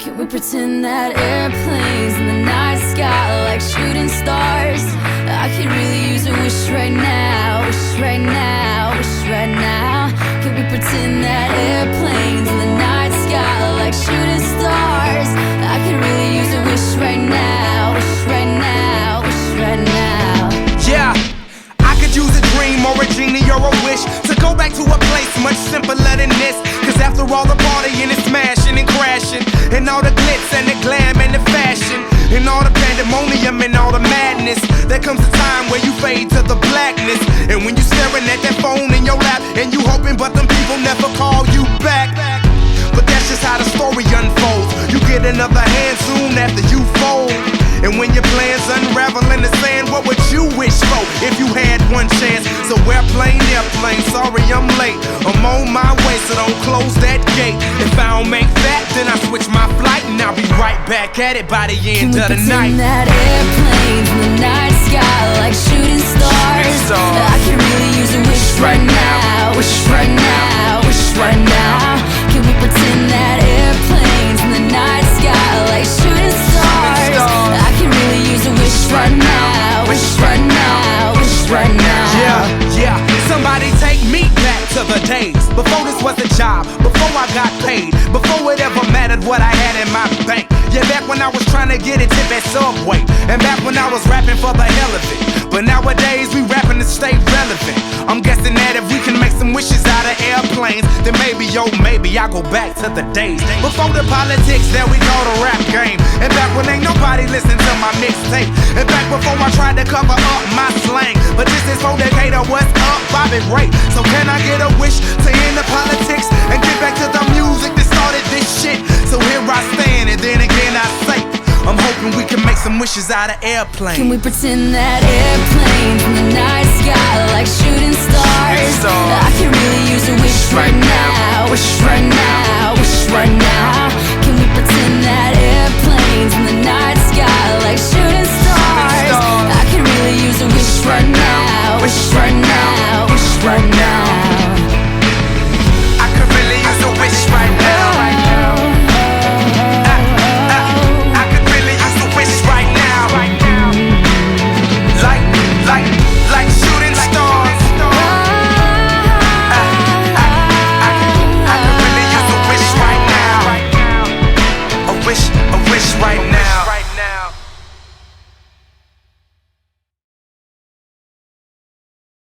Can we pretend that airplanes in the night sky like shooting stars? I could really use a wish right now, wish right now, wish right now. Can we pretend that airplanes in the night sky like shooting stars? I could really use a wish right now, wish right now, wish right now. Yeah, I could use a dream or a genie or a wish to go back to a place much simpler than this. Cause after all the partying and smashing and crashing, and all the glitz and the glam and the fashion, and all the pandemonium and all the madness, there comes a time where you fade to the blackness. And when you staring at that phone in your lap, and you hoping but them people never call you back. But that's just how the story unfolds. You get another hand soon after you fold. And when your plans unravel in the sand, what would you wish for if you had one chance? So airplane, sorry I'm late. I'm on my way, so don't close that gate. If I don't make that, then I switch my flight, and I'll be right back at it by the end of the night. Can we pretend that airplanes in the night sky like shooting stars? I could really use a wish right now, wish right now, wish right now. Can we pretend that airplanes in the night sky like shooting stars? I can really use a wish right now, wish right now, wish right now. Yeah, somebody take me back to the days before this was a job, before I got paid, before it ever mattered what I had in my bank. Yeah, back when I was trying to get a tip at Subway, and back when I was rapping for the hell of it. But nowadays we rapping to stay relevant. I'm guessing that if we can make some wishes out of airplanes, then maybe, oh maybe I'll go back to the days before the politics that we call the rap game. And back when ain't nobody listened to my mixtape. And back before I tried to cover up my slang. But this is for Decatur, what's up, Bobby Ray? So can I get a wish to end the politics and get back to the music that started this shit? So here I stand, and then again I say, I'm hoping we can make some wishes out of airplanes. Can we pretend that airplanes in the night sky like shooting stars? I can really use a wish right now, wish right now, wish right now. Can we pretend that airplanes in the night sky like shooting stars?